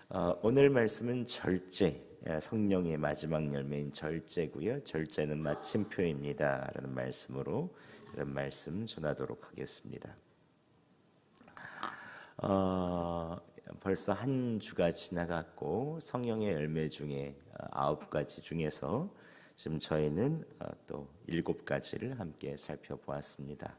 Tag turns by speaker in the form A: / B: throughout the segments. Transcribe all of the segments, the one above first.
A: 오늘 말씀은 절제, 성령의 마지막 열매인 절제고요. 절제는 마침표입니다 라는 말씀으로 이런 말씀 전하도록 하겠습니다. 벌써 한 주가 지나갔고 성령의 열매 중에 9가지 중에서 지금 저희는 또 7가지를 함께 살펴보았습니다.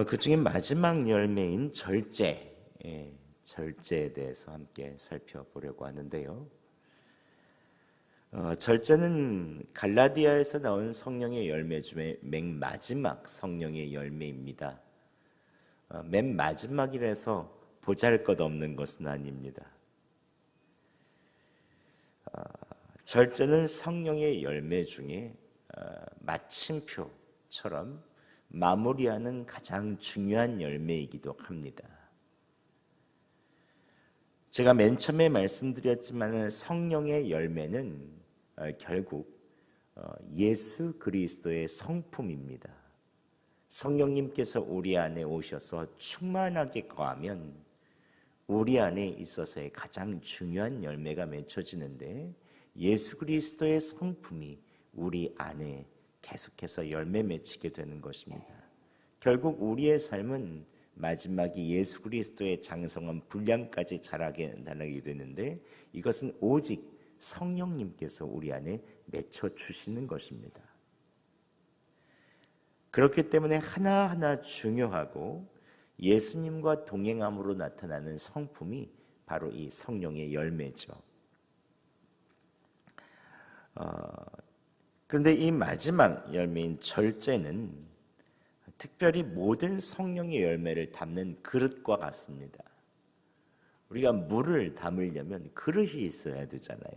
A: 그 중에 마지막 열매인 절제에 대해서 함께 살펴보려고 하는데요. 절제는 갈라디아에서 나온 성령의 열매 중에 맨 마지막 성령의 열매입니다. 맨 마지막이라서 보잘것없는 것은 아닙니다. 절제는 성령의 열매 중에 마침표처럼 마무리하는 가장 중요한 열매이기도 합니다. 제가 맨 처음에 말씀드렸지만 성령의 열매는 결국 예수 그리스도의 성품입니다. 성령님께서 우리 안에 오셔서 충만하게 거하면 우리 안에 있어서의 가장 중요한 열매가 맺혀지는데, 예수 그리스도의 성품이 우리 안에 계속해서 열매 맺히게 되는 것입니다. 결국 우리의 삶은 마지막이 예수 그리스도의 장성한 분량까지 자라게 되는데, 이것은 오직 성령님께서 우리 안에 맺혀 주시는 것입니다. 그렇기 때문에 하나하나 중요하고 예수님과 동행함으로 나타나는 성품이 바로 이 성령의 열매죠. 그런데 이 마지막 열매인 절제는 특별히 모든 성령의 열매를 담는 그릇과 같습니다. 우리가 물을 담으려면 그릇이 있어야 되잖아요.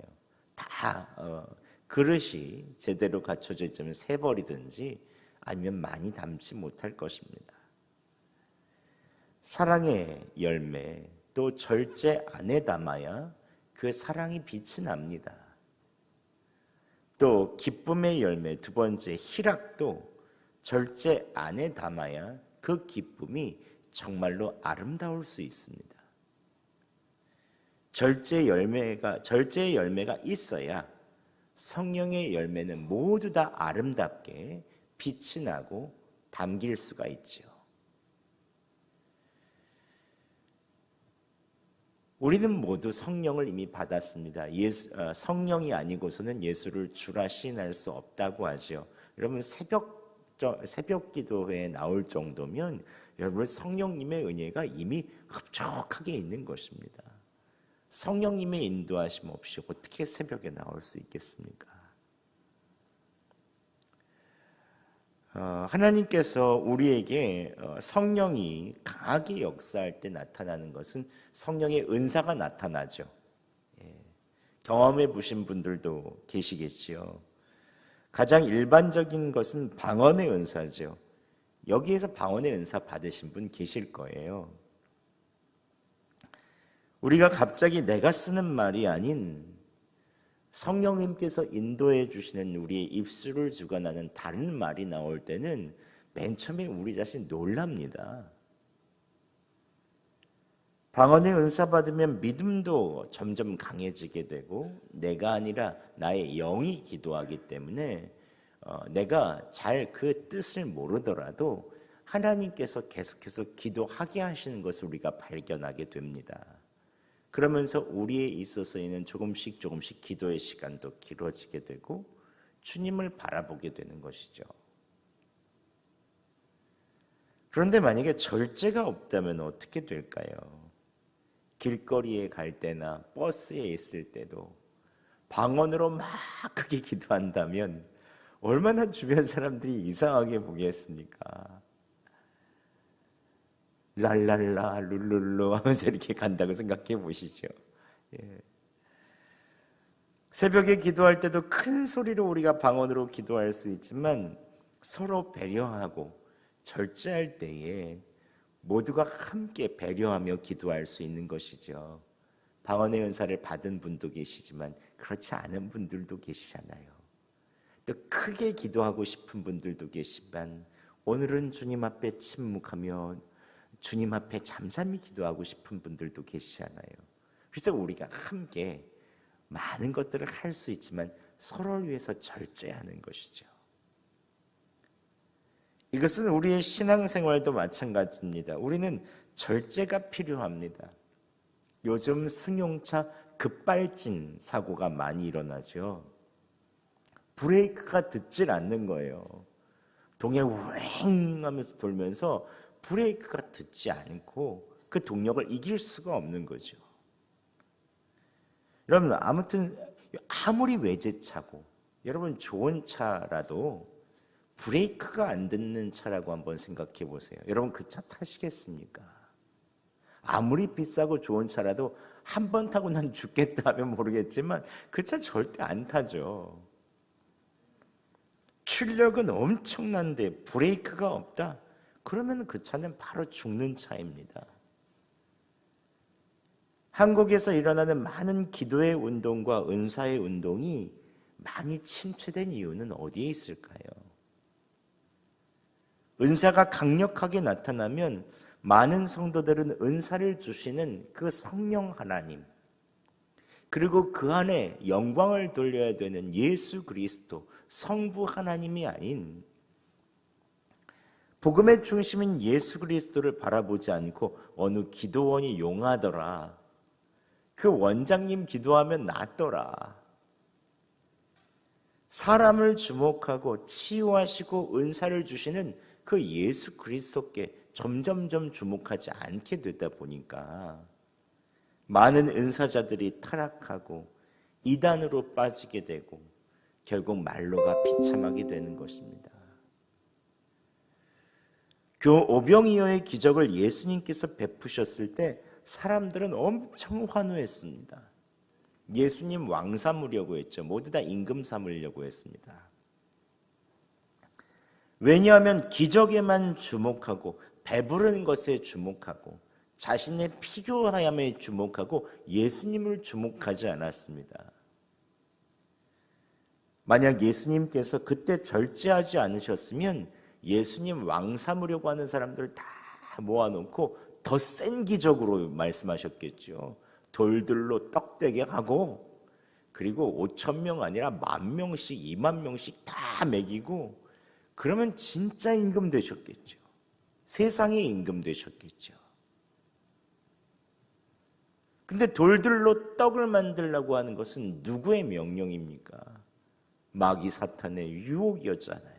A: 다 그릇이 제대로 갖춰져 있자면 새버리든지 아니면 많이 담지 못할 것입니다. 사랑의 열매, 또 절제 안에 담아야 그 사랑이 빛이 납니다. 또 기쁨의 열매, 두 번째 희락도 절제 안에 담아야 그 기쁨이 정말로 아름다울 수 있습니다. 절제의 열매가 있어야 성령의 열매는 모두 다 아름답게 빛이 나고 담길 수가 있죠. 우리는 모두 성령을 이미 받았습니다. 성령이 아니고서는 예수를 주라 시인할 수 없다고 하죠. 여러분 새벽 기도회에 나올 정도면 여러분 성령님의 은혜가 이미 흡족하게 있는 것입니다. 성령님의 인도하심 없이 어떻게 새벽에 나올 수 있겠습니까? 하나님께서 우리에게 성령이 강하게 역사할 때 나타나는 것은 성령의 은사가 나타나죠. 경험해 보신 분들도 계시겠지요. 가장 일반적인 것은 방언의 은사죠. 여기에서 방언의 은사 받으신 분 계실 거예요. 우리가 갑자기 내가 쓰는 말이 아닌 성령님께서 인도해 주시는 우리의 입술을 주관하는 다른 말이 나올 때는 맨 처음에 우리 자신 놀랍니다. 방언의 은사 받으면 믿음도 점점 강해지게 되고, 내가 아니라 나의 영이 기도하기 때문에 내가 잘 그 뜻을 모르더라도 하나님께서 계속해서 기도하게 하시는 것을 우리가 발견하게 됩니다. 그러면서 우리에 있어서는 조금씩 기도의 시간도 길어지게 되고 주님을 바라보게 되는 것이죠. 그런데 만약에 절제가 없다면 어떻게 될까요? 길거리에 갈 때나 버스에 있을 때도 방언으로 막 크게 기도한다면 얼마나 주변 사람들이 이상하게 보겠습니까? 랄랄라 룰룰루 하면서 이렇게 간다고 생각해 보시죠. 새벽에 기도할 때도 큰 소리로 우리가 방언으로 기도할 수 있지만 서로 배려하고 절제할 때에 모두가 함께 배려하며 기도할 수 있는 것이죠. 방언의 은사를 받은 분도 계시지만 그렇지 않은 분들도 계시잖아요. 또 크게 기도하고 싶은 분들도 계시지만 오늘은 주님 앞에 침묵하며 주님 앞에 잠잠히 기도하고 싶은 분들도 계시잖아요. 그래서 우리가 함께 많은 것들을 할 수 있지만 서로를 위해서 절제하는 것이죠. 이것은 우리의 신앙생활도 마찬가지입니다. 우리는 절제가 필요합니다. 요즘 승용차 급발진 사고가 많이 일어나죠. 브레이크가 듣질 않는 거예요. 동에 우행 하면서 돌면서 브레이크가 듣지 않고 그 동력을 이길 수가 없는 거죠. 여러분, 아무튼 아무리 외제차고 여러분 좋은 차라도 브레이크가 안 듣는 차라고 한번 생각해 보세요. 여러분 그 차 타시겠습니까? 아무리 비싸고 좋은 차라도 한 번 타고 난 죽겠다 하면 모르겠지만 그 차 절대 안 타죠. 출력은 엄청난데 브레이크가 없다? 그러면 그 차는 바로 죽는 차입니다. 한국에서 일어나는 많은 기도의 운동과 은사의 운동이 많이 침체된 이유는 어디에 있을까요? 은사가 강력하게 나타나면 많은 성도들은 은사를 주시는 그 성령 하나님, 그리고 그 안에 영광을 돌려야 되는 예수 그리스도 성부 하나님이 아닌 복음의 중심인 예수 그리스도를 바라보지 않고 어느 기도원이 용하더라, 그 원장님 기도하면 낫더라, 사람을 주목하고 치유하시고 은사를 주시는 그 예수 그리스도께 점점점 주목하지 않게 되다 보니까 많은 은사자들이 타락하고 이단으로 빠지게 되고 결국 말로가 비참하게 되는 것입니다. 오병이어의 기적을 예수님께서 베푸셨을 때 사람들은 엄청 환호했습니다. 예수님 왕 삼으려고 했죠. 모두 다 임금 삼으려고 했습니다. 왜냐하면 기적에만 주목하고 배부른 것에 주목하고 자신의 필요함에 주목하고 예수님을 주목하지 않았습니다. 만약 예수님께서 그때 절제하지 않으셨으면 예수님 왕 삼으려고 하는 사람들 다 모아놓고 더 센 기적으로 말씀하셨겠죠. 돌들로 떡되게 하고 그리고 5,000명 아니라 10,000명씩 20,000명씩 다 먹이고 그러면 진짜 임금 되셨겠죠. 세상의 임금 되셨겠죠. 근데 돌들로 떡을 만들려고 하는 것은 누구의 명령입니까? 마귀 사탄의 유혹이었잖아요.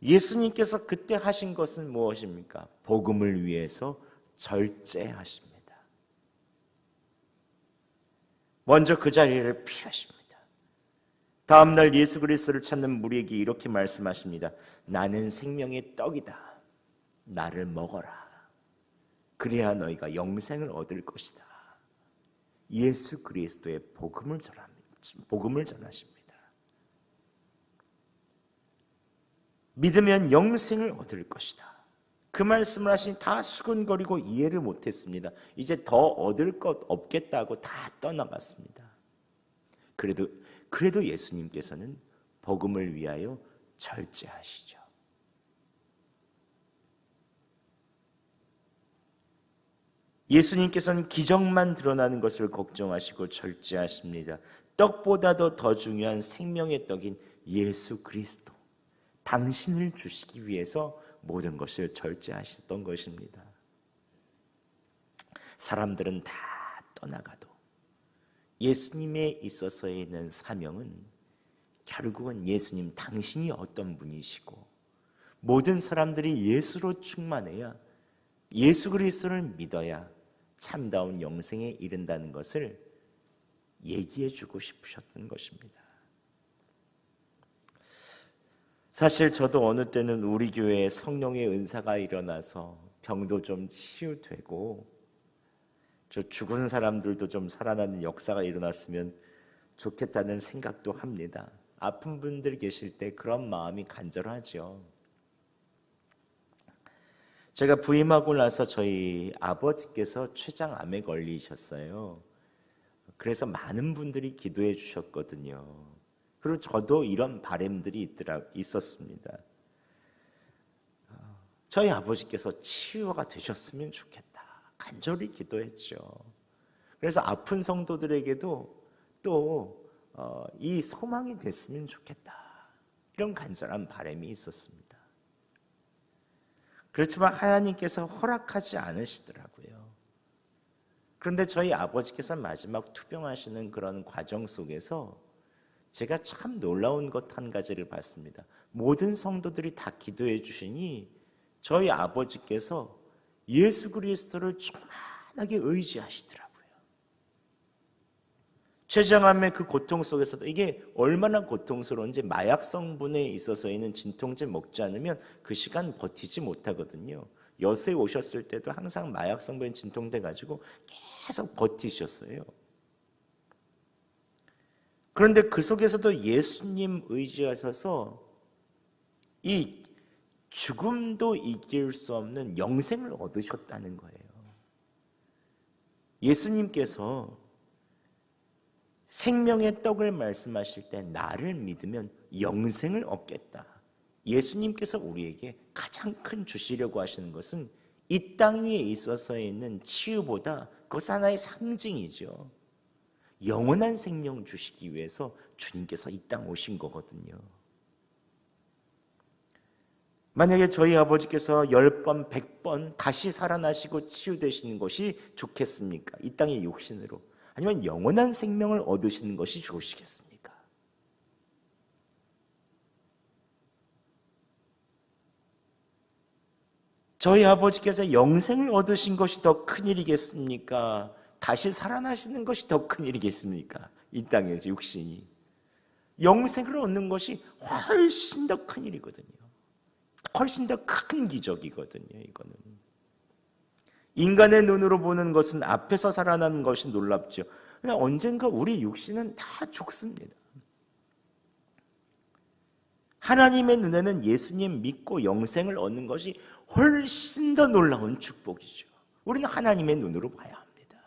A: 예수님께서 그때 하신 것은 무엇입니까? 복음을 위해서 절제하십니다. 먼저 그 자리를 피하십니다. 다음날 예수 그리스도를 찾는 무리에게 이렇게 말씀하십니다. 나는 생명의 떡이다. 나를 먹어라. 그래야 너희가 영생을 얻을 것이다. 예수 그리스도의 복음을 전하십니다. 믿으면 영생을 얻을 것이다. 그 말씀을 하시니 다 수근거리고 이해를 못했습니다. 이제 더 얻을 것 없겠다고 다 떠나갔습니다. 그래도 예수님께서는 복음을 위하여 절제하시죠. 예수님께서는 기적만 드러나는 것을 걱정하시고 절제하십니다. 떡보다도 더 중요한 생명의 떡인 예수 그리스도, 당신을 주시기 위해서 모든 것을 절제하셨던 것입니다. 사람들은 다 떠나가도 예수님에 있어서의 있는 사명은 결국은 예수님 당신이 어떤 분이시고 모든 사람들이 예수로 충만해야, 예수 그리스도를 믿어야 참다운 영생에 이른다는 것을 얘기해 주고 싶으셨던 것입니다. 사실 저도 어느 때는 우리 교회에 성령의 은사가 일어나서 병도 좀 치유되고 저 죽은 사람들도 좀 살아나는 역사가 일어났으면 좋겠다는 생각도 합니다. 아픈 분들 계실 때 그런 마음이 간절하죠. 제가 부임하고 나서 저희 아버지께서 췌장암에 걸리셨어요. 그래서 많은 분들이 기도해 주셨거든요. 그리고 저도 이런 바람들이 있었습니다. 저희 아버지께서 치유가 되셨으면 좋겠다. 간절히 기도했죠. 그래서 아픈 성도들에게도 또 이 소망이 됐으면 좋겠다, 이런 간절한 바람이 있었습니다. 그렇지만 하나님께서 허락하지 않으시더라고요. 그런데 저희 아버지께서 마지막 투병하시는 그런 과정 속에서 제가 참 놀라운 것 한 가지를 봤습니다. 모든 성도들이 다 기도해 주시니 저희 아버지께서 예수 그리스도를 충만하게 의지하시더라고요. 췌장암의 그 고통 속에서도 이게 얼마나 고통스러운지, 마약 성분에 있어서는 진통제 먹지 않으면 그 시간 버티지 못하거든요. 여수에 오셨을 때도 항상 마약 성분 진통제 가지고 계속 버티셨어요. 그런데 그 속에서도 예수님 의지하셔서 이 죽음도 이길 수 없는 영생을 얻으셨다는 거예요. 예수님께서 생명의 떡을 말씀하실 때 나를 믿으면 영생을 얻겠다. 예수님께서 우리에게 가장 큰 주시려고 하시는 것은 이 땅 위에 있어서 있는 치유보다 그것 하나의 상징이죠. 영원한 생명 주시기 위해서 주님께서 이 땅 오신 거거든요. 만약에 저희 아버지께서 10번, 100번 다시 살아나시고 치유되시는 것이 좋겠습니까? 이 땅의 육신으로. 아니면 영원한 생명을 얻으시는 것이 좋으시겠습니까? 저희 아버지께서 영생을 얻으신 것이 더 큰일이겠습니까? 다시 살아나시는 것이 더 큰일이겠습니까? 이 땅에서 육신이. 영생을 얻는 것이 훨씬 더 큰일이거든요. 훨씬 더 큰 기적이거든요. 이거는 인간의 눈으로 보는 것은 앞에서 살아나는 것이 놀랍죠. 그냥 언젠가 우리 육신은 다 죽습니다. 하나님의 눈에는 예수님 믿고 영생을 얻는 것이 훨씬 더 놀라운 축복이죠. 우리는 하나님의 눈으로 봐야 합니다.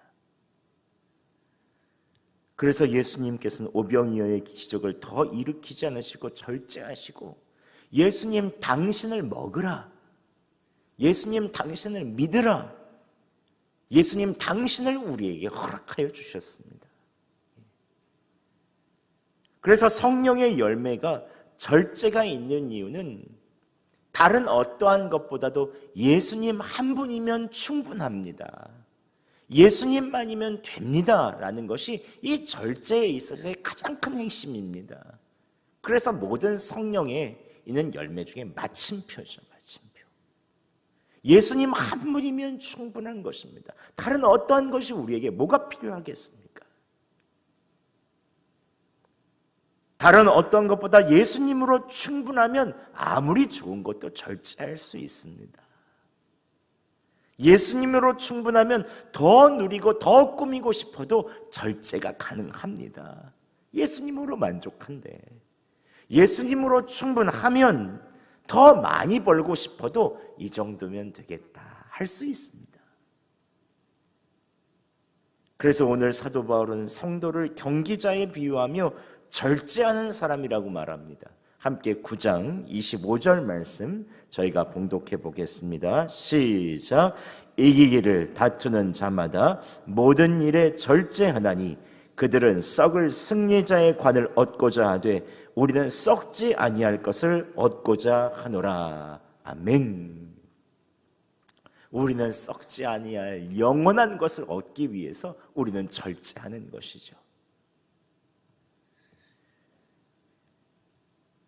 A: 그래서 예수님께서는 오병이어의 기적을 더 일으키지 않으시고 절제하시고, 예수님 당신을 먹으라, 예수님 당신을 믿으라, 예수님 당신을 우리에게 허락하여 주셨습니다. 그래서 성령의 열매가 절제가 있는 이유는 다른 어떠한 것보다도 예수님 한 분이면 충분합니다, 예수님만이면 됩니다 라는 것이 이 절제에 있어서의 가장 큰 핵심입니다. 그래서 모든 성령에 있는 열매 중에 마침표죠. 마침표. 예수님 한 분이면 충분한 것입니다. 다른 어떠한 것이 우리에게 뭐가 필요하겠습니까? 다른 어떤 것보다 예수님으로 충분하면 아무리 좋은 것도 절제할 수 있습니다. 예수님으로 충분하면 더 누리고 더 꾸미고 싶어도 절제가 가능합니다. 예수님으로 만족한데, 예수님으로 충분하면 더 많이 벌고 싶어도 이 정도면 되겠다 할 수 있습니다. 그래서 오늘 사도 바울은 성도를 경기자에 비유하며 절제하는 사람이라고 말합니다. 함께 9장 25절 말씀 저희가 봉독해 보겠습니다. 시작. 이기기를 다투는 자마다 모든 일에 절제하나니 그들은 썩을 승리자의 관을 얻고자 하되 우리는 썩지 아니할 것을 얻고자 하노라. 아멘. 우리는 썩지 아니할 영원한 것을 얻기 위해서 우리는 절제하는 것이죠.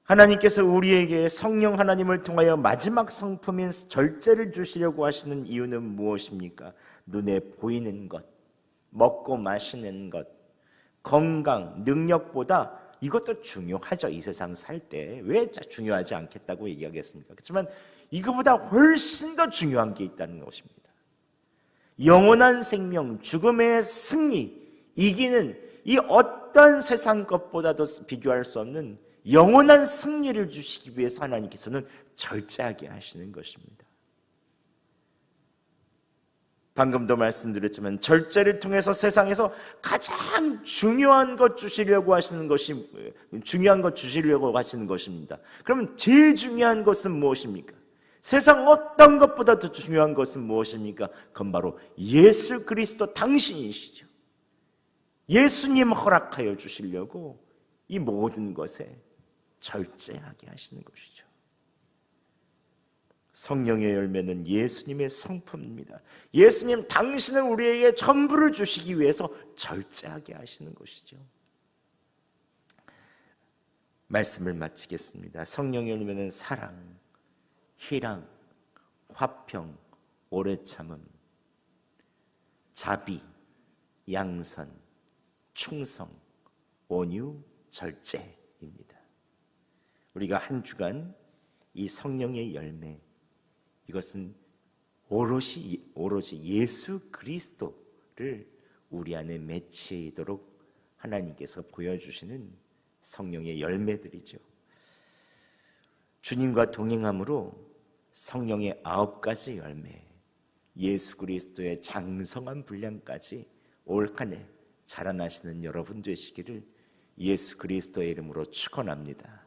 A: 하나님께서 우리에게 성령 하나님을 통하여 마지막 성품인 절제를 주시려고 하시는 이유는 무엇입니까? 눈에 보이는 것, 먹고 마시는 것, 건강, 능력보다 이것도 중요하죠. 이 세상 살 때 왜 중요하지 않겠다고 얘기하겠습니까? 그렇지만 이거보다 훨씬 더 중요한 게 있다는 것입니다. 영원한 생명, 죽음의 승리, 이기는 이 어떤 세상 것보다도 비교할 수 없는 영원한 승리를 주시기 위해서 하나님께서는 절제하게 하시는 것입니다. 방금도 말씀드렸지만 절제를 통해서 세상에서 가장 중요한 것 주시려고 하시는 것입니다. 그러면 제일 중요한 것은 무엇입니까? 세상 어떤 것보다 더 중요한 것은 무엇입니까? 그건 바로 예수 그리스도 당신이시죠. 예수님 허락하여 주시려고 이 모든 것에 절제하게 하시는 것이죠. 성령의 열매는 예수님의 성품입니다. 예수님 당신은 우리에게 전부를 주시기 위해서 절제하게 하시는 것이죠. 말씀을 마치겠습니다. 성령의 열매는 사랑, 희랑, 화평, 오래 참음, 자비, 양선, 충성, 온유, 절제입니다. 우리가 한 주간 이 성령의 열매, 이것은 오로지 예수 그리스도를 우리 안에 맺히도록 하나님께서 보여주시는 성령의 열매들이죠. 주님과 동행함으로 성령의 9가지 열매, 예수 그리스도의 장성한 분량까지 올 한 해 자라나시는 여러분 되시기를 예수 그리스도의 이름으로 축원합니다.